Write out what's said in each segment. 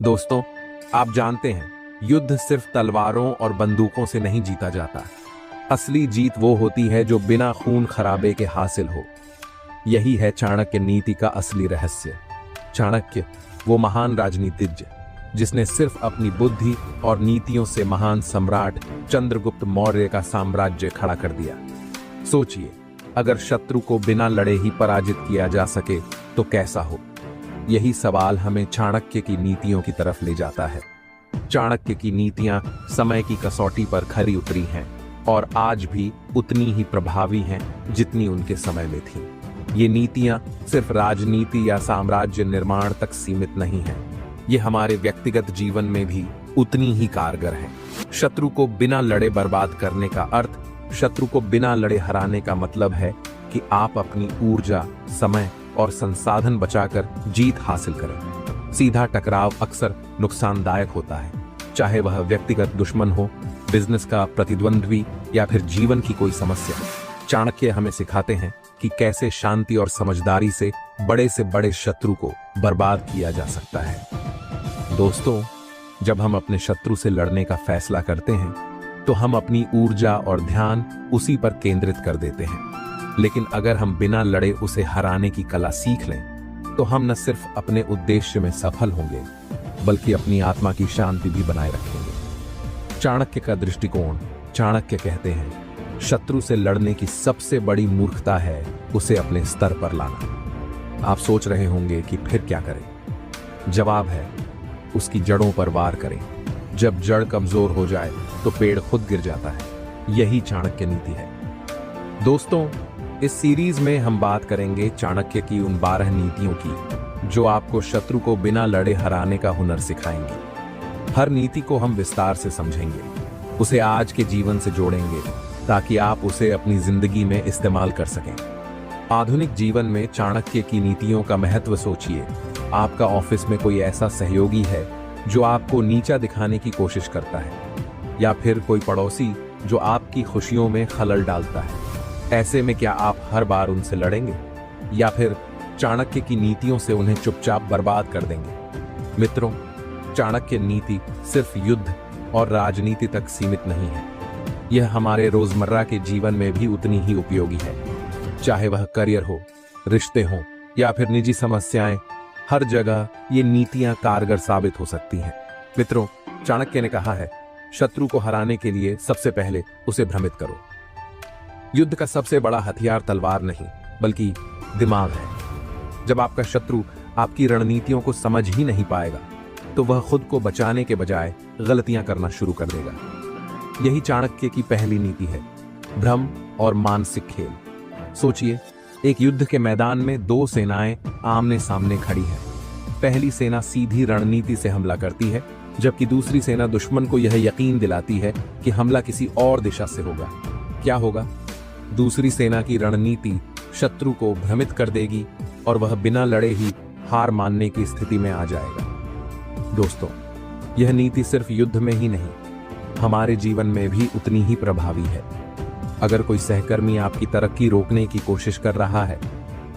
दोस्तों, आप जानते हैं, युद्ध सिर्फ तलवारों और बंदूकों से नहीं जीता जाता। असली जीत वो होती है जो बिना खून खराबे के हासिल हो। यही है चाणक्य नीति का असली रहस्य। चाणक्य वो महान राजनीतिज्ञ जिसने सिर्फ अपनी बुद्धि और नीतियों से महान सम्राट चंद्रगुप्त मौर्य का साम्राज्य खड़ा कर दिया। सोचिए, अगर शत्रु को बिना लड़े ही पराजित किया जा सके तो कैसा हो। यही सवाल हमें चाणक्य की नीतियों की तरफ ले जाता है। चाणक्य की नीतियां समय की कसौटी पर खरी उतरी हैं और आज भी उतनी ही प्रभावी हैं जितनी उनके समय में थीं। ये नीतियां सिर्फ राजनीति या साम्राज्य निर्माण तक सीमित नहीं हैं, ये हमारे व्यक्तिगत जीवन में भी उतनी ही कारगर हैं। शत्रु को बिना लड़े बर्बाद करने का अर्थ, शत्रु को बिना लड़े हराने का मतलब है कि आप अपनी ऊर्जा, समय और संसाधन बचाकर जीत हासिल करें। सीधा टकराव अक्सर नुकसानदायक होता है, चाहे वह व्यक्तिगत दुश्मन हो, बिजनेस का प्रतिद्वंद्वी या फिर जीवन की कोई समस्या। चाणक्य हमें सिखाते हैं कि कैसे शांति और समझदारी से बड़े शत्रु को बर्बाद किया जा सकता है। दोस्तों, जब हम अपने शत्रु से लड़ने का फैसला करते हैं तो हम अपनी ऊर्जा और ध्यान उसी पर केंद्रित कर देते हैं। लेकिन अगर हम बिना लड़े उसे हराने की कला सीख लें तो हम न सिर्फ अपने उद्देश्य में सफल होंगे बल्कि अपनी आत्मा की शांति भी बनाए रखेंगे। चाणक्य का दृष्टिकोण, चाणक्य कहते हैं, शत्रु से लड़ने की सबसे बड़ी मूर्खता है उसे अपने स्तर पर लाना। आप सोच रहे होंगे कि फिर क्या करें? जवाब है, उसकी जड़ों पर वार करें। जब जड़ कमजोर हो जाए तो पेड़ खुद गिर जाता है। यही चाणक्य नीति है। दोस्तों, इस सीरीज में हम बात करेंगे चाणक्य की उन 12 नीतियों की जो आपको शत्रु को बिना लड़े हराने का हुनर सिखाएंगी। हर नीति को हम विस्तार से समझेंगे, उसे आज के जीवन से जोड़ेंगे ताकि आप उसे अपनी जिंदगी में इस्तेमाल कर सकें। आधुनिक जीवन में चाणक्य की नीतियों का महत्व सोचिए। आपका ऑफिस में कोई ऐसा सहयोगी है जो आपको नीचा दिखाने की कोशिश करता है, या फिर कोई पड़ोसी जो आपकी खुशियों में खलल डालता है। ऐसे में क्या आप हर बार उनसे लड़ेंगे या फिर चाणक्य की नीतियों से उन्हें चुपचाप बर्बाद कर देंगे? मित्रों, चाणक्य नीति सिर्फ युद्ध और राजनीति तक सीमित नहीं है, यह हमारे रोजमर्रा के जीवन में भी उतनी ही उपयोगी है। चाहे वह करियर हो, रिश्ते हो या फिर निजी समस्याएं, हर जगह ये नीतियां कारगर साबित हो सकती हैं। मित्रों, चाणक्य ने कहा है, शत्रु को हराने के लिए सबसे पहले उसे भ्रमित करो। युद्ध का सबसे बड़ा हथियार तलवार नहीं बल्कि दिमाग है। जब आपका शत्रु आपकी रणनीतियों को समझ ही नहीं पाएगा तो वह खुद को बचाने के बजाय गलतियां करना शुरू कर देगा। यही चाणक्य की पहली नीति है, भ्रम और मानसिक खेल। सोचिए, एक युद्ध के मैदान में 2 सेनाएं आमने सामने खड़ी हैं। पहली सेना सीधी रणनीति से हमला करती है, जबकि दूसरी सेना दुश्मन को यह यकीन दिलाती है कि हमला किसी और दिशा से होगा। क्या होगा? दूसरी सेना की रणनीति शत्रु को भ्रमित कर देगी और वह बिना लड़े ही हार मानने की स्थिति में आ जाएगा। दोस्तों, यह नीति सिर्फ युद्ध में ही नहीं, हमारे जीवन में भी उतनी ही प्रभावी है। अगर कोई सहकर्मी आपकी तरक्की रोकने की कोशिश कर रहा है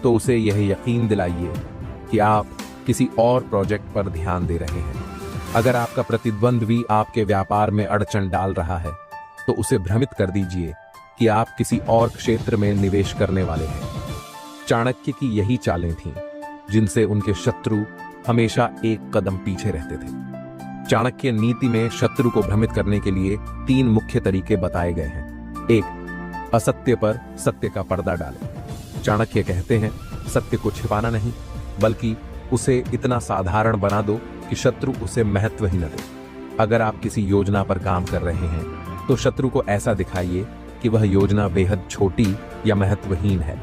तो उसे यह यकीन दिलाइए कि आप किसी और प्रोजेक्ट पर ध्यान दे रहे हैं। अगर आपका प्रतिद्वंद्वी आपके व्यापार में अड़चन डाल रहा है तो उसे भ्रमित कर दीजिए कि आप किसी और क्षेत्र में निवेश करने वाले हैं। चाणक्य की यही चालें थीं जिनसे उनके शत्रु हमेशा एक कदम पीछे रहते थे। चाणक्य नीति में शत्रु को भ्रमित करने के लिए 3 मुख्य तरीके बताए गए हैं। 1, असत्य पर सत्य का पर्दा डालें। चाणक्य कहते हैं, सत्य को छिपाना नहीं बल्कि उसे इतना साधारण बना दो कि शत्रु उसे महत्व ही न दे। अगर आप किसी योजना पर काम कर रहे हैं तो शत्रु को ऐसा दिखाइए कि वह योजना बेहद छोटी या महत्वहीन है।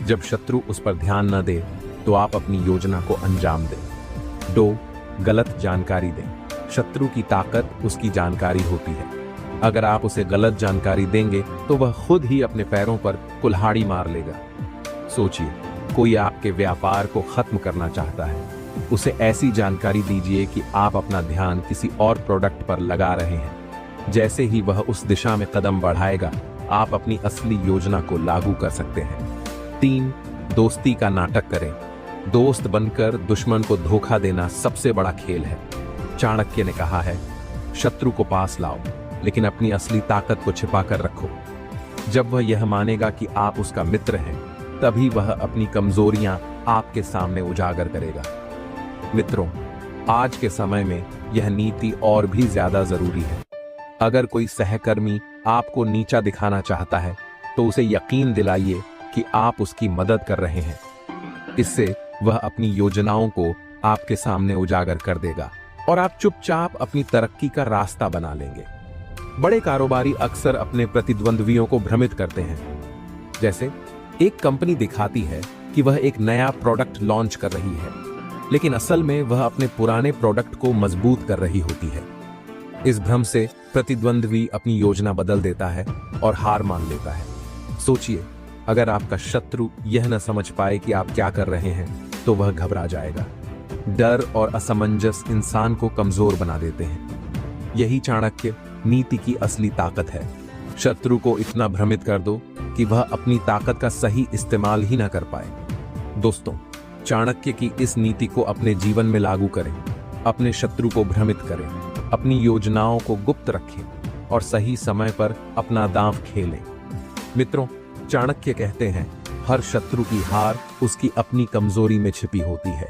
जब शत्रु उस पर ध्यान न दे तो आप अपनी योजना को अंजाम दें। 2, गलत जानकारी दें। शत्रु की ताकत उसकी जानकारी होती है। अगर आप उसे गलत जानकारी देंगे तो वह खुद ही अपने पैरों पर कुल्हाड़ी मार लेगा। सोचिए, कोई आपके व्यापार को खत्म करना चाहता है, उसे ऐसी जानकारी दीजिए कि आप अपना ध्यान किसी और प्रोडक्ट पर लगा रहे हैं। जैसे ही वह उस दिशा में कदम बढ़ाएगा, आप अपनी असली योजना को लागू कर सकते हैं। 3, दोस्ती का नाटक करें। दोस्त बनकर दुश्मन को धोखा देना सबसे बड़ा खेल है। चाणक्य ने कहा है, शत्रु को पास लाओ, लेकिन अपनी असली ताकत को छिपा कर रखो। जब वह यह मानेगा कि आप उसका मित्र हैं, तभी वह अपनी कमजोरियां आपके सामने उजागर करेगा। मित्रों, आज के समय में यह नीति और भी ज्यादा जरूरी है। अगर कोई सहकर्मी आपको नीचा दिखाना चाहता है, तो उसे यकीन दिलाइए कि आप उसकी मदद कर रहे हैं। इससे वह अपनी योजनाओं को आपके सामने उजागर कर देगा और आप चुपचाप अपनी तरक्की का रास्ता बना लेंगे। बड़े कारोबारी अक्सर अपने प्रतिद्वंद्वियों को भ्रमित करते हैं। जैसे एक कंपनी दिखाती है कि वह एक नया प्रोडक्ट लॉन्च कर रही है, लेकिन असल में वह अपने पुराने प्रोडक्ट को मजबूत कर रही होती है। इस भ्रम से प्रतिद्वंद्वी अपनी योजना बदल देता है और हार मान लेता है। सोचिए, अगर आपका शत्रु यह न समझ पाए कि आप क्या कर रहे हैं, तो वह घबरा जाएगा। डर और असमंजस इंसान को कमजोर बना देते हैं। यही चाणक्य नीति की असली ताकत है। शत्रु को इतना भ्रमित कर दो कि वह अपनी ताकत का सही इस्तेमाल ही ना कर पाए। दोस्तों, चाणक्य की इस नीति को अपने जीवन में लागू करें। अपने शत्रु को भ्रमित करें, अपनी योजनाओं को गुप्त रखें और सही समय पर अपना दांव खेलें। मित्रों, चाणक्य कहते हैं, हर शत्रु की हार उसकी अपनी कमजोरी में छिपी होती है।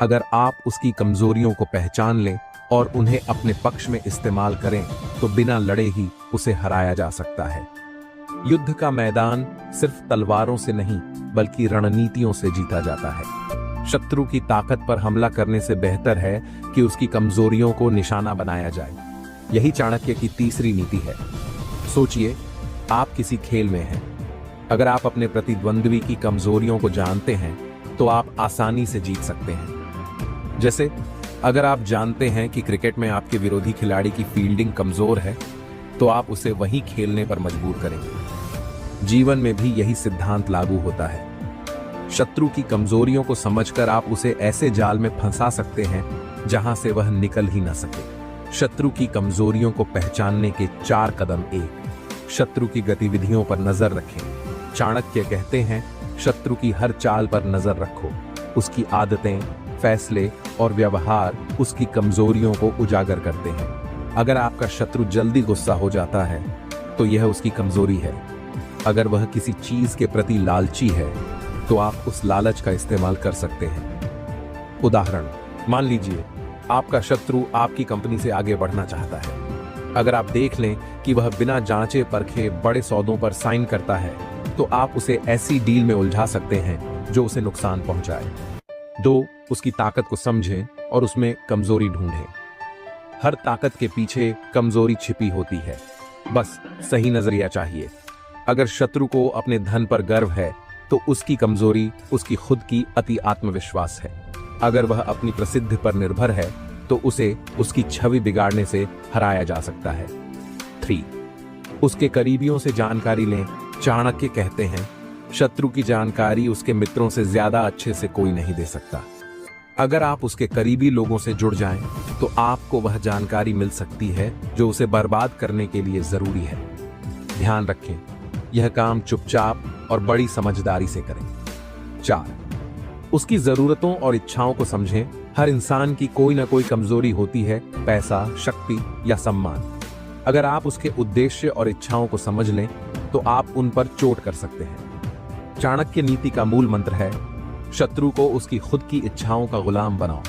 अगर आप उसकी कमजोरियों को पहचान लें और उन्हें अपने पक्ष में इस्तेमाल करें, तो बिना लड़े ही उसे हराया जा सकता है। युद्ध का मैदान सिर्फ तलवारों से नहीं, बल्कि रणनीतियों से जीता जाता है। शत्रु की ताकत पर हमला करने से बेहतर है कि उसकी कमजोरियों को निशाना बनाया जाए। यही चाणक्य की तीसरी नीति है। सोचिए, आप किसी खेल में हैं। अगर आप अपने प्रतिद्वंद्वी की कमजोरियों को जानते हैं, तो आप आसानी से जीत सकते हैं। जैसे अगर आप जानते हैं कि क्रिकेट में आपके विरोधी खिलाड़ी की फील्डिंग कमजोर है, तो आप उसे वहीं खेलने पर मजबूर करेंगे। जीवन में भी यही सिद्धांत लागू होता है। शत्रु की कमजोरियों को समझकर आप उसे ऐसे जाल में फंसा सकते हैं जहां से वह निकल ही न सके। शत्रु की कमजोरियों को पहचानने के 4 कदम। 1, शत्रु की गतिविधियों पर नजर रखें। चाणक्य कहते हैं, शत्रु की हर चाल पर नजर रखो। उसकी आदतें, फैसले और व्यवहार उसकी कमजोरियों को उजागर करते हैं। अगर आपका शत्रु जल्दी गुस्सा हो जाता है, तो यह उसकी कमजोरी है। अगर वह किसी चीज के प्रति लालची है, तो आप उस लालच का इस्तेमाल कर सकते हैं। उदाहरण, मान लीजिए आपका शत्रु आपकी कंपनी से आगे बढ़ना चाहता है। अगर आप देख लें कि वह बिना जांचे परखे बड़े सौदों पर साइन करता है, तो आप उसे ऐसी डील में उलझा सकते हैं जो उसे नुकसान पहुंचाए। 2, उसकी ताकत को समझें और उसमें कमजोरी ढूंढें। हर ताकत के पीछे कमजोरी छिपी होती है, बस सही नजरिया चाहिए। अगर शत्रु को अपने धन पर गर्व है, तो उसकी कमजोरी उसकी खुद की अति आत्मविश्वास है। अगर वह अपनी प्रसिद्धि पर निर्भर है, तो उसे उसकी छवि बिगाड़ने से हराया जा सकता है। 3, उसके करीबियों से जानकारी लें। चाणक्य कहते हैं, शत्रु की जानकारी उसके मित्रों से ज्यादा अच्छे से कोई नहीं दे सकता। अगर आप उसके करीबी लोगों से जुड़ जाएं, तो आपको वह जानकारी मिल सकती है जो उसे बर्बाद करने के लिए जरूरी है। ध्यान रखें, यह काम चुपचाप और बड़ी समझदारी से करें। 4, उसकी जरूरतों और इच्छाओं को समझें। हर इंसान की कोई ना कोई कमजोरी होती है, पैसा, शक्ति या सम्मान। अगर आप उसके उद्देश्य और इच्छाओं को समझ लें, तो आप उन पर चोट कर सकते हैं। चाणक्य नीति का मूल मंत्र है, शत्रु को उसकी खुद की इच्छाओं का गुलाम बनाओ।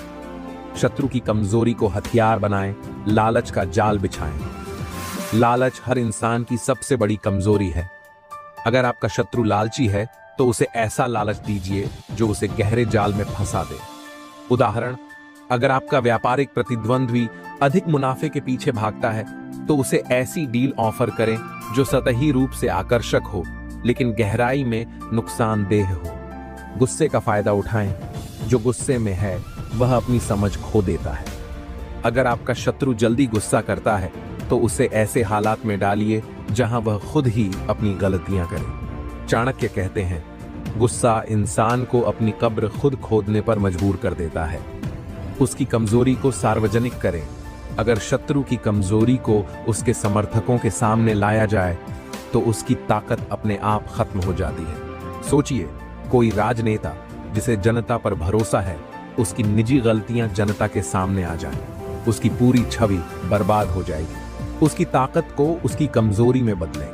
शत्रु की कमजोरी को हथियार बनाएं, लालच का जाल बिछाएं। लालच हर इंसान की सबसे बड़ी कमजोरी है। अगर आपका शत्रु लालची है, तो उसे ऐसा लालच दीजिए जो उसे गहरे जाल में फंसा दे। उदाहरण, अगर आपका व्यापारिक प्रतिद्वंद्वी अधिक मुनाफे के पीछे भागता है, तो उसे ऐसी डील ऑफर करें जो सतही रूप से आकर्षक हो, लेकिन गहराई में नुकसानदेह हो। गुस्से का फायदा उठाएं। जो गुस्से में है, वह अपनी समझ खो देता है। अगर आपका शत्रु जल्दी गुस्सा करता है, तो उसे ऐसे हालात में डालिए जहां वह खुद ही अपनी गलतियां करे। चाणक्य कहते हैं, गुस्सा इंसान को अपनी कब्र खुद खोदने पर मजबूर कर देता है। उसकी कमजोरी को सार्वजनिक करें। अगर शत्रु की कमजोरी को उसके समर्थकों के सामने लाया जाए, तो उसकी ताकत अपने आप खत्म हो जाती है। सोचिए, कोई राजनेता जिसे जनता पर भरोसा है, उसकी निजी गलतियां जनता के सामने आ जाएं। उसकी पूरी छवि बर्बाद हो जाएगी। उसकी ताकत को उसकी कमजोरी में बदलें।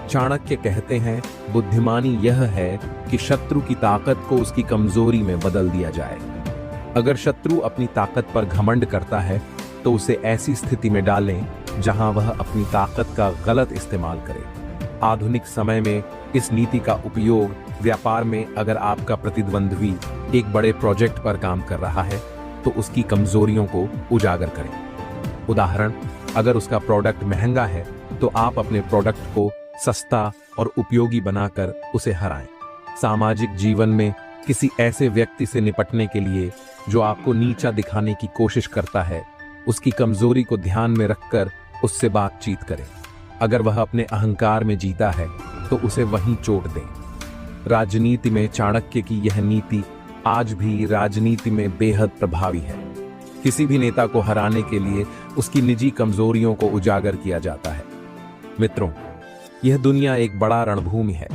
चाणक्य कहते हैं, बुद्धिमानी यह है कि शत्रु की ताकत को उसकी कमजोरी में बदल दिया जाए। अगर शत्रु अपनी ताकत पर घमंड करता है तो उसे ऐसी स्थिति में डालें जहां वह अपनी ताकत का गलत इस्तेमाल करे। आधुनिक समय में इस नीति का उपयोग व्यापार में, अगर आपका प्रतिद्वंद्वी एक बड़े प्रोजेक्ट पर काम कर रहा है तो उसकी कमजोरियों को उजागर करें। उदाहरण, अगर उसका प्रोडक्ट महंगा है तो आप अपने प्रोडक्ट को सस्ता और उपयोगी बनाकर उसे हराएं। सामाजिक जीवन में किसी ऐसे व्यक्ति से निपटने के लिए जो आपको नीचा दिखाने की कोशिश करता है, उसकी कमजोरी को ध्यान में रखकर उससे बातचीत करें। अगर वह अपने अहंकार में जीता है तो उसे वहीं चोट दें। राजनीति में चाणक्य की यह नीति आज भी राजनीति में बेहद प्रभावी है। किसी भी नेता को हराने के लिए उसकी निजी कमजोरियों को उजागर किया जाता है। मित्रों, यह दुनिया एक बड़ा रणभूमि है।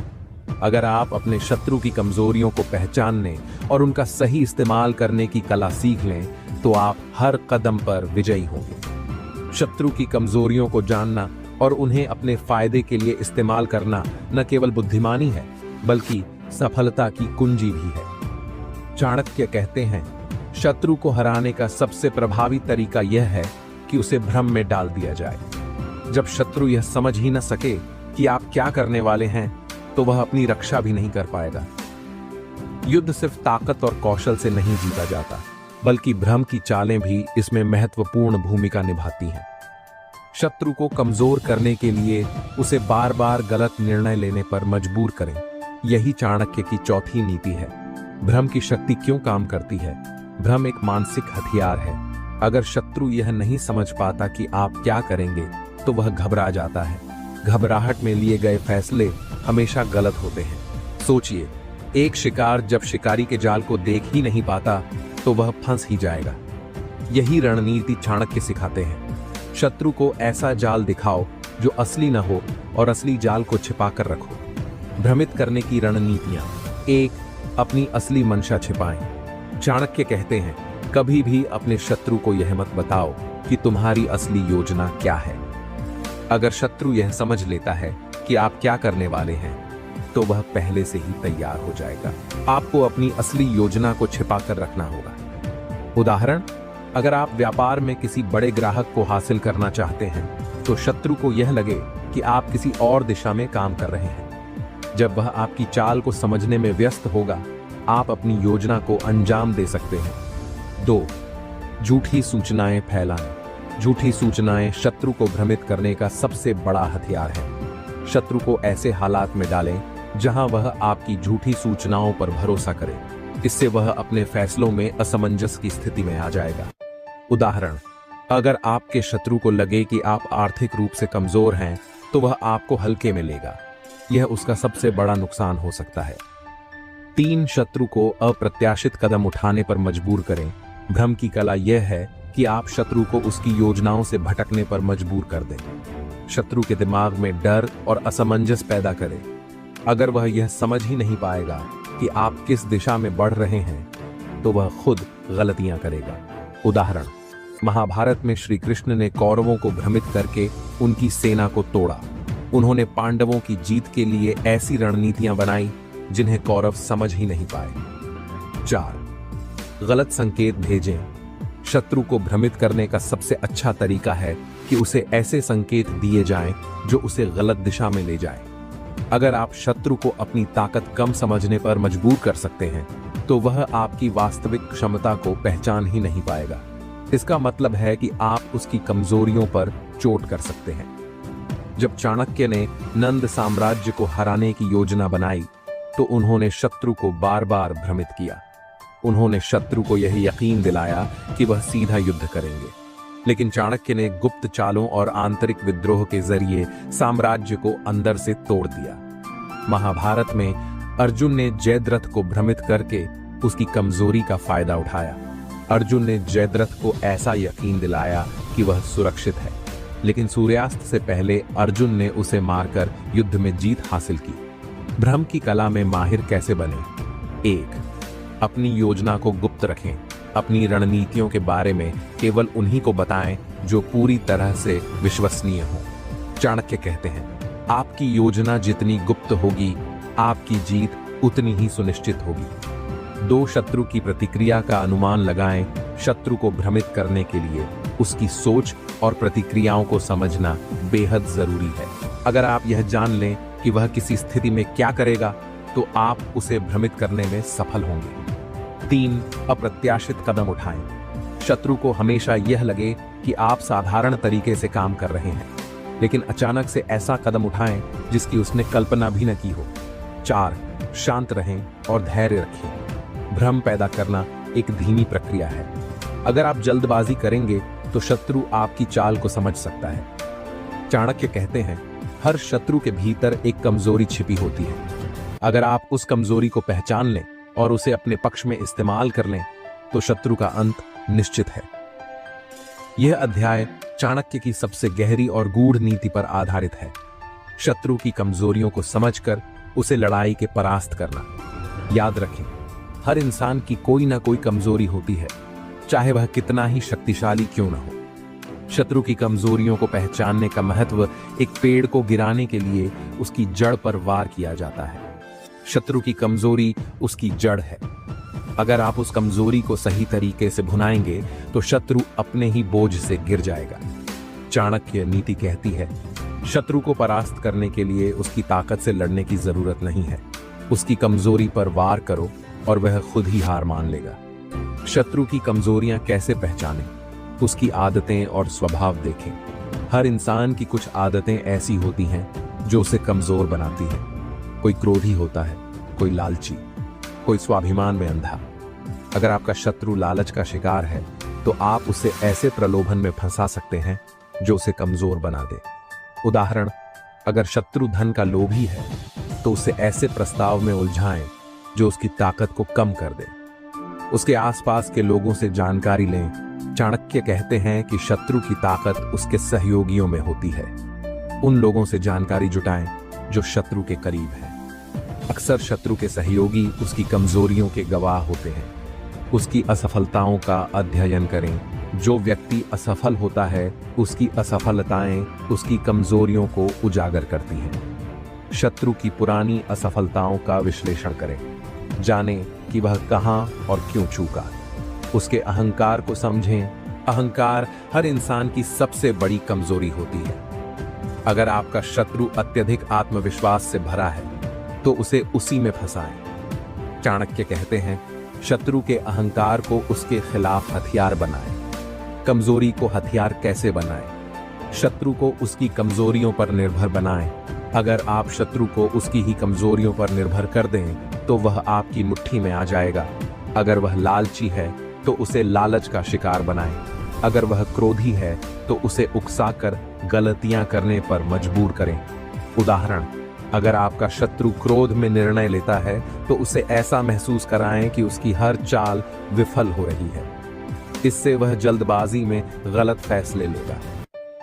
अगर आप अपने शत्रु की कमजोरियों को पहचानने और उनका सही इस्तेमाल करने की कला सीख लें तो आप हर कदम पर विजयी होंगे। शत्रु की कमजोरियों को जानना और उन्हें अपने फायदे के लिए इस्तेमाल करना न केवल बुद्धिमानी है बल्कि सफलता की कुंजी भी है। चाणक्य कहते हैं, शत्रु को हराने का सबसे प्रभावी तरीका यह है कि उसे भ्रम में डाल दिया जाए। जब शत्रु यह समझ ही न सके कि आप क्या करने वाले हैं तो वह अपनी रक्षा भी नहीं कर पाएगा। युद्ध सिर्फ ताकत और कौशल से नहीं जीता जाता बल्कि भ्रम की चालें भी इसमें महत्वपूर्ण भूमिका निभाती हैं। शत्रु को कमजोर करने के लिए उसे बार बार गलत निर्णय लेने पर मजबूर करें। यही चाणक्य की चौथी नीति है। भ्रम की शक्ति क्यों काम करती है? भ्रम एक मानसिक हथियार है। अगर शत्रु यह नहीं समझ पाता कि आप क्या करेंगे तो वह घबरा जाता है। घबराहट में लिए गए फैसले हमेशा गलत होते हैं। सोचिए, एक शिकार जब शिकारी के जाल को देख ही नहीं पाता तो वह फंस ही जाएगा। यही रणनीति चाणक्य सिखाते हैं। शत्रु को ऐसा जाल दिखाओ जो असली न हो और असली जाल को छिपाकर रखो। भ्रमित करने की रणनीतियां। 1. अपनी असली मंशा छिपाएं। चाणक्य कहते हैं, कभी भी अपने शत्रु को यह मत बताओ कि तुम्हारी असली योजना क्या है। अगर शत्रु यह समझ लेता है कि आप क्या करने वाले हैं तो वह पहले से ही तैयार हो जाएगा। आपको अपनी असली योजना को छिपाकर रखना होगा। उदाहरण, अगर आप व्यापार में किसी बड़े ग्राहक को हासिल करना चाहते हैं तो शत्रु को यह लगे कि आप किसी और दिशा में काम कर रहे हैं। जब वह आपकी चाल को समझने में व्यस्त होगा, आप अपनी योजना को अंजाम दे सकते हैं। 2. झूठी सूचनाएं फैलाना। झूठी सूचनाएं शत्रु को भ्रमित करने का सबसे बड़ा हथियार है। शत्रु को ऐसे हालात में डालें जहां वह आपकी झूठी सूचनाओं पर भरोसा करे। इससे वह अपने फैसलों में असमंजस की स्थिति में आ जाएगा। उदाहरण, अगर आपके शत्रु को लगे कि आप आर्थिक रूप से कमजोर हैं तो वह आपको हल्के में लेगा। यह उसका सबसे बड़ा नुकसान हो सकता है। 3. शत्रु को अप्रत्याशित कदम उठाने पर मजबूर करें। भ्रम की कला यह है कि आप शत्रु को उसकी योजनाओं से भटकने पर मजबूर कर दें। शत्रु के दिमाग में डर और असमंजस पैदा करें। अगर वह यह समझ ही नहीं पाएगा कि आप किस दिशा में बढ़ रहे हैं तो वह खुद गलतियां करेगा। उदाहरण, महाभारत में श्री कृष्ण ने कौरवों को भ्रमित करके उनकी सेना को तोड़ा। उन्होंने पांडवों की जीत के लिए ऐसी रणनीतियां बनाई जिन्हें कौरव समझ ही नहीं पाए। 4. गलत संकेत भेजें। शत्रु को भ्रमित करने का सबसे अच्छा तरीका है कि उसे ऐसे संकेत दिए जाएं जो उसे गलत दिशा में ले जाएं। अगर आप शत्रु को अपनी ताकत कम समझने पर मजबूर कर सकते हैं तो वह आपकी वास्तविक क्षमता को पहचान ही नहीं पाएगा। इसका मतलब है कि आप उसकी कमजोरियों पर चोट कर सकते हैं। जब चाणक्य ने नंद साम्राज्य को हराने की योजना बनाई तो उन्होंने शत्रु को बार बार भ्रमित किया। उन्होंने शत्रु को यह यकीन दिलाया कि वह सीधा युद्ध करेंगे, लेकिन चाणक्य ने गुप्त चालों और आंतरिक विद्रोह के जरिए साम्राज्य को अंदर से तोड़ दिया। महाभारत में अर्जुन ने जयद्रथ को भ्रमित करके उसकी कमजोरी का फायदा उठाया। अर्जुन ने जयद्रथ को ऐसा यकीन दिलाया कि वह सुरक्षित है, लेकिन सूर्यास्त से पहले अर्जुन ने उसे मारकर युद्ध में जीत हासिल की। भ्रम की कला में माहिर कैसे बने? 1. अपनी योजना को गुप्त रखें। अपनी रणनीतियों के बारे में केवल उन्हीं को बताएं जो पूरी तरह से विश्वसनीय हो। चाणक्य कहते हैं, आपकी योजना जितनी गुप्त होगी, आपकी जीत उतनी ही सुनिश्चित होगी। दो शत्रु की प्रतिक्रिया का अनुमान लगाएं। शत्रु को भ्रमित करने के लिए उसकी सोच और प्रतिक्रियाओं को समझना बेहद जरूरी है। अगर आप यह जान लें कि वह किसी स्थिति में क्या करेगा, तो आप उसे भ्रमित करने में सफल होंगे। 3. अप्रत्याशित कदम उठाएं। शत्रु को हमेशा यह लगे कि आप साधारण तरीके से काम कर रहे हैं, लेकिन अचानक से ऐसा कदम उठाएं जिसकी उसने कल्पना भी न की हो। 4. शांत रहें और धैर्य रखें। भ्रम पैदा करना एक धीमी प्रक्रिया है। अगर आप जल्दबाजी करेंगे तो शत्रु आपकी चाल को समझ सकता है। चाणक्य कहते हैं, हर शत्रु के भीतर एक कमजोरी छिपी होती है। अगर आप उस कमजोरी को पहचान लें और उसे अपने पक्ष में इस्तेमाल कर लें, तो शत्रु का अंत निश्चित है। यह अध्याय चाणक्य की सबसे गहरी और गूढ़ नीति पर आधारित है। शत्रु की कमजोरियों को समझकर उसे लड़ाई के परास्त करना। याद रखें, हर इंसान की कोई ना कोई कमजोरी होती है, चाहे वह कितना ही शक्तिशाली क्यों न हो। शत्रु की कमजोरियों को पहचानने का महत्व एक पेड़ को गिराने के लिए उसकी जड़ पर वार किया जाता है। शत्रु की कमजोरी उसकी जड़ है। अगर आप उस कमजोरी को सही तरीके से भुनाएंगे तो शत्रु अपने ही बोझ से गिर जाएगा। चाणक्य नीति कहती है, शत्रु को परास्त करने के लिए उसकी ताकत से लड़ने की जरूरत नहीं है। उसकी कमजोरी पर वार करो और वह खुद ही हार मान लेगा। शत्रु की कमजोरियां कैसे पहचानें? उसकी आदतें और स्वभाव देखें। हर इंसान की कुछ आदतें ऐसी होती हैं जो उसे कमजोर बनाती हैं। कोई क्रोधी होता है, कोई लालची, कोई स्वाभिमान में अंधा। अगर आपका शत्रु लालच का शिकार है, तो आप उसे ऐसे प्रलोभन में फंसा सकते हैं जो उसे कमजोर बना दे। उदाहरण, अगर शत्रु धन का लोभी है, तो उसे ऐसे प्रस्ताव में उलझाएं जो उसकी ताकत को कम कर दे। उसके आसपास के लोगों से जानकारी लें। चाणक्य कहते हैं कि शत्रु की ताकत उसके सहयोगियों में होती है। उन लोगों से जानकारी जुटाएं जो शत्रु के करीब हैं। अक्सर शत्रु के सहयोगी उसकी कमजोरियों के गवाह होते हैं। उसकी असफलताओं का अध्ययन करें। जो व्यक्ति असफल होता है, उसकी असफलताएं उसकी कमजोरियों को उजागर करती हैं। शत्रु की पुरानी असफलताओं का विश्लेषण करें। जानें कि वह कहां और क्यों चूका। उसके अहंकार को समझें। अहंकार हर इंसान की सबसे बड़ी कमजोरी होती है। अगर आपका शत्रु अत्यधिक आत्मविश्वास से भरा है, तो उसे उसी में फंसाएं। चाणक्य कहते हैं, शत्रु के अहंकार को उसके खिलाफ हथियार बनाएं। कमजोरी को हथियार कैसे बनाएं? शत्रु को उसकी कमजोरियों पर निर्भर बनाएं। अगर आप शत्रु को उसकी ही कमजोरियों पर निर्भर कर दें, तो वह आपकी मुट्ठी में आ जाएगा। अगर वह लालची है, तो उसे लालच का शिकार बनाएं। अगर वह क्रोधी है, तो उसे उकसाकर गलतियां करने पर मजबूर करें। उदाहरण, अगर आपका शत्रु क्रोध में निर्णय लेता है, तो उसे ऐसा महसूस कराएं कि उसकी हर चाल विफल हो रही है। इससे वह जल्दबाजी में गलत फैसले लेगा।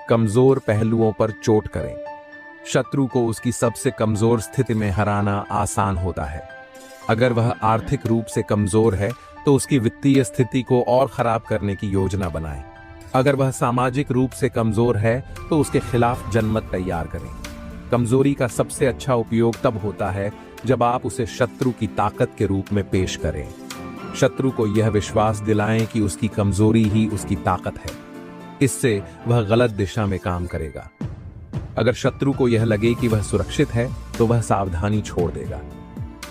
कमजोर पहलुओं पर चोट करें। शत्रु को उसकी सबसे कमजोर स्थिति में हराना आसान होता है। अगर वह आर्थिक रूप से कमजोर है, तो उसकी वित्तीय स्थिति को और खराब करने की योजना बनाएं। अगर वह सामाजिक रूप से कमजोर है, तो उसके खिलाफ जनमत तैयार करें। कमजोरी का सबसे अच्छा उपयोग तब होता है जब आप उसे शत्रु की ताकत के रूप में पेश करें। शत्रु को यह विश्वास दिलाएं कि उसकी कमजोरी ही उसकी ताकत है। इससे वह गलत दिशा में काम करेगा। अगर शत्रु को यह लगे कि वह सुरक्षित है, तो वह सावधानी छोड़ देगा।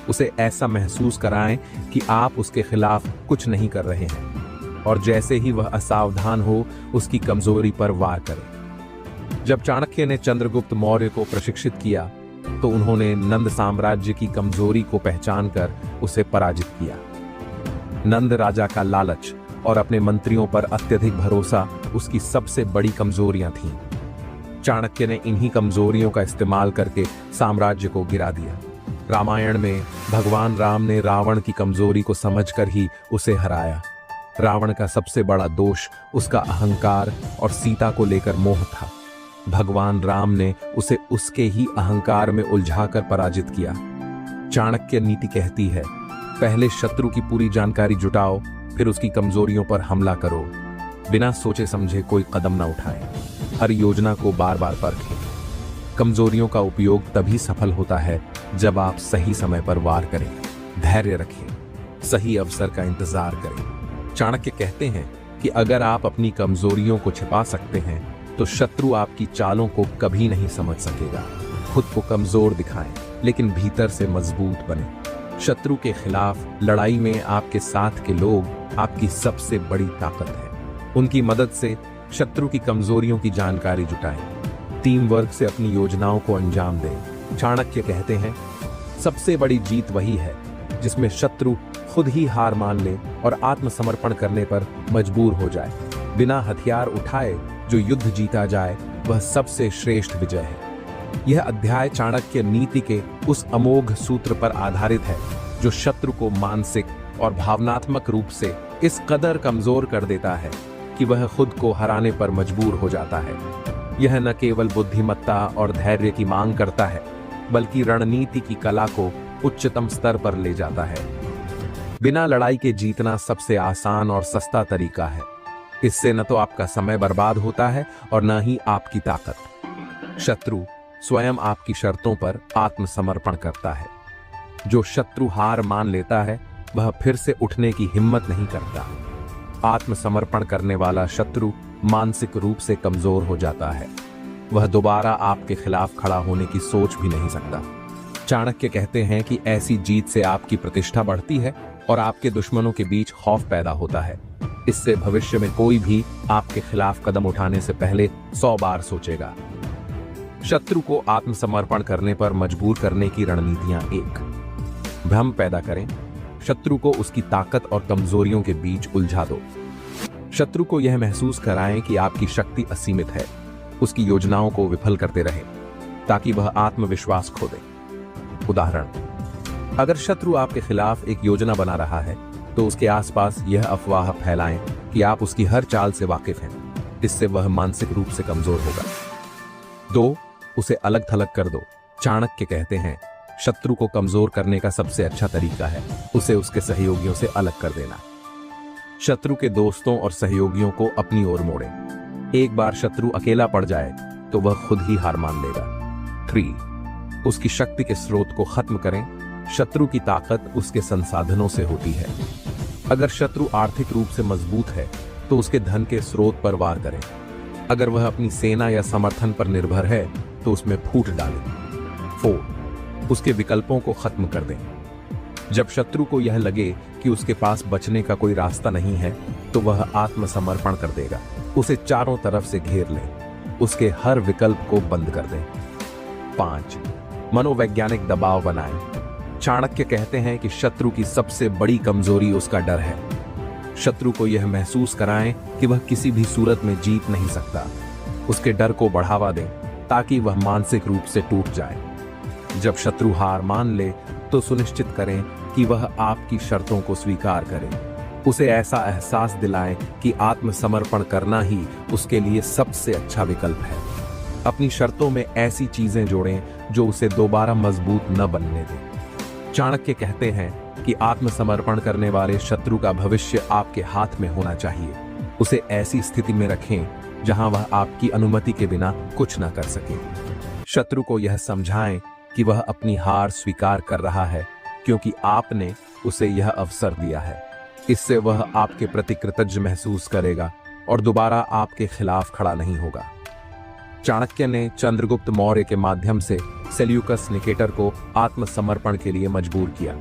उसे ऐसा महसूस कराएं कि आप उसके खिलाफ कुछ नहीं कर रहे हैं, और जैसे ही वह असावधान हो, उसकी कमजोरी पर वार करें। जब चाणक्य ने चंद्रगुप्त मौर्य को प्रशिक्षित किया, तो उन्होंने नंद साम्राज्य की कमजोरी को पहचानकर उसे पराजित किया। नंद राजा का लालच और अपने मंत्रियों पर अत्यधिक भरोसा उसकी सबसे बड़ी कमजोरियां थीं। चाणक्य ने इन्हीं कमजोरियों का इस्तेमाल करके साम्राज्य को गिरा दिया। रामायण में भगवान राम ने रावण की कमजोरी को समझकर ही उसे हराया। रावण का सबसे बड़ा दोष उसका अहंकार और सीता को लेकर मोह था। भगवान राम ने उसे उसके ही अहंकार में उलझाकर पराजित किया। चाणक्य नीति कहती है, पहले शत्रु की पूरी जानकारी जुटाओ, फिर उसकी कमजोरियों पर हमला करो। बिना सोचे समझे कोई कदम न उठाएं। हर योजना को बार बार परखें। कमजोरियों का उपयोग तभी सफल होता है जब आप सही समय पर वार करें। धैर्य रखें, सही अवसर का इंतजार करें। चाणक्य कहते हैं कि अगर आप अपनी कमजोरियों को छिपा सकते हैं तो शत्रु आपकी चालों को कभी नहीं समझ सकेगा। खुद को कमजोर दिखाएं, लेकिन भीतर से मजबूत बने। शत्रु के खिलाफ लड़ाई में आपके साथ के लोग आपकी सबसे बड़ी ताकत है। उनकी मदद से शत्रु की कमजोरियों की जानकारी जुटाएं। टीम वर्क से अपनी योजनाओं को अंजाम दें। चाणक्य कहते हैं, सबसे बड़ी जीत वही है जिसमें शत्रु खुद ही हार मान ले और आत्मसमर्पण करने पर मजबूर हो जाए। बिना हथियार उठाए जो युद्ध जीता जाए वह सबसे श्रेष्ठ विजय है। यह अध्याय चाणक्य नीति के उस अमोघ सूत्र पर आधारित है जो शत्रु को मानसिक और भावनात्मक रूप से इस कदर कमजोर कर देता है कि वह खुद को हराने पर मजबूर हो जाता है। यह न केवल बुद्धिमत्ता और धैर्य की मांग करता है, बल्कि रणनीति की कला को उच्चतम स्तर पर ले जाता है। बिना लड़ाई के जीतना सबसे आसान और सस्ता तरीका है। इससे न तो आपका समय बर्बाद होता है और न ही आपकी ताकत। शत्रु स्वयं आपकी शर्तों पर आत्मसमर्पण करता है। जो शत्रु हार मान लेता है वह फिर से उठने की हिम्मत नहीं करता। आत्मसमर्पण करने वाला शत्रु मानसिक रूप से कमजोर हो जाता है। वह दोबारा आपके खिलाफ खड़ा होने की सोच भी नहीं सकता। चाणक्य कहते हैं कि ऐसी जीत से आपकी प्रतिष्ठा बढ़ती है और आपके दुश्मनों के बीच खौफ पैदा होता है। इससे भविष्य में कोई भी आपके खिलाफ कदम उठाने से पहले 100 बार सोचेगा। शत्रु को आत्मसमर्पण करने पर मजबूर करने की रणनीतियां। 1, भ्रम पैदा करें। शत्रु को उसकी ताकत और कमजोरियों के बीच उलझा दो। शत्रु को यह महसूस कराएं कि आपकी शक्ति असीमित है। उसकी योजनाओं को विफल करते रहें ताकि वह आत्मविश्वास खो दे। उदाहरण, अगर शत्रु आपके खिलाफ एक योजना बना रहा है तो उसके आसपास यह अफवाह फैलाएं कि आप उसकी हर चाल से वाकिफ हैं। इससे वह मानसिक रूप से कमजोर होगा। 2, उसे अलग थलग कर दो। चाणक्य कहते हैं, शत्रु को कमजोर करने का सबसे अच्छा तरीका है उसे उसके सहयोगियों से अलग कर देना। शत्रु के दोस्तों और सहयोगियों को अपनी ओर मोड़ें। एक बार शत्रु अकेला पड़ जाए तो वह खुद ही हार मान लेगा। 3, उसकी शक्ति के स्रोत को खत्म करें। शत्रु की ताकत उसके संसाधनों से होती है। अगर शत्रु आर्थिक रूप से मजबूत है तो उसके धन के स्रोत पर वार करें। अगर वह अपनी सेना या समर्थन पर निर्भर है तो उसमें फूट डालें। 4, उसके विकल्पों को खत्म कर दें। जब शत्रु को यह लगे कि उसके पास बचने का कोई रास्ता नहीं है तो वह आत्मसमर्पण कर देगा। उसे चारों तरफ से घेर लें। उसके हर विकल्प को बंद कर दें। 5, मनोवैज्ञानिक दबाव बनाएं। चाणक्य कहते हैं कि शत्रु की सबसे बड़ी कमजोरी उसका डर है। शत्रु को यह महसूस कराएं कि वह किसी भी सूरत में जीत नहीं सकता। उसके डर को बढ़ावा दें ताकि वह मानसिक रूप से टूट जाए। जब शत्रु हार मान ले तो सुनिश्चित करें कि वह आपकी शर्तों को स्वीकार करे। उसे ऐसा एहसास दिलाएं कि आत्मसमर्पण करना ही उसके लिए सबसे अच्छा विकल्प है। अपनी शर्तों में ऐसी चीजें जोड़ें जो उसे दोबारा मजबूत न बनने दें। चाणक्य कहते हैं कि आत्मसमर्पण करने वाले शत्रु का भविष्य आपके हाथ में होना चाहिए। उसे ऐसी स्थिति में रखें जहां वह आपकी अनुमति के बिना कुछ न कर सके। शत्रु को यह समझाएं कि वह अपनी हार स्वीकार कर रहा है क्योंकि आपने उसे यह अवसर दिया है। इससे वह आपके प्रति कृतज्ञ महसूस करेगा और दोबारा आपके खिलाफ खड़ा नहीं होगा। चाणक्य ने चंद्रगुप्त मौर्य के माध्यम से सेल्यूकस निकेटर को आत्मसमर्पण के लिए मजबूर किया।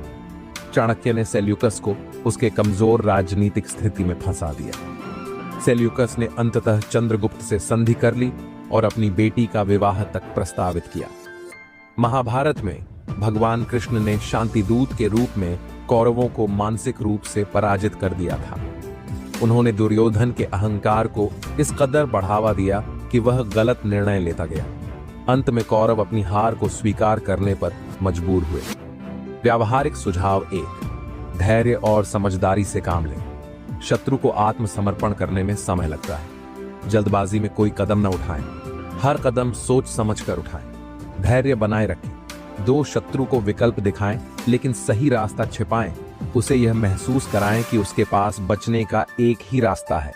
चाणक्य ने सेल्यूकस को उसके कमजोर राजनीतिक स्थिति में फंसा दिया। सेल्यूकस ने अंततः चंद्रगुप्त से संधि कर ली और अपनी बेटी का विवाह तक प्रस्तावित किया। महाभारत में भगवान कृष्ण ने शांति दूत के रूप में कौरवों को मानसिक रूप से पराजित कर दिया था। उन्होंने दुर्योधन के अहंकार को इस कदर बढ़ावा दिया कि वह गलत निर्णय लेता गया। अंत में कौरव अपनी हार को स्वीकार करने पर मजबूर हुए। व्यावहारिक सुझाव 1, धैर्य और समझदारी से काम लें। शत्रु को आत्मसमर्पण करने में समय लगता है। जल्दबाजी में कोई कदम न उठाएं। हर कदम सोच समझकर उठाएं। धैर्य बनाए रखें। 2, शत्रु को विकल्प दिखाएं लेकिन सही रास्ता छिपाएं। उसे यह महसूस कराएं कि उसके पास बचने का एक ही रास्ता है,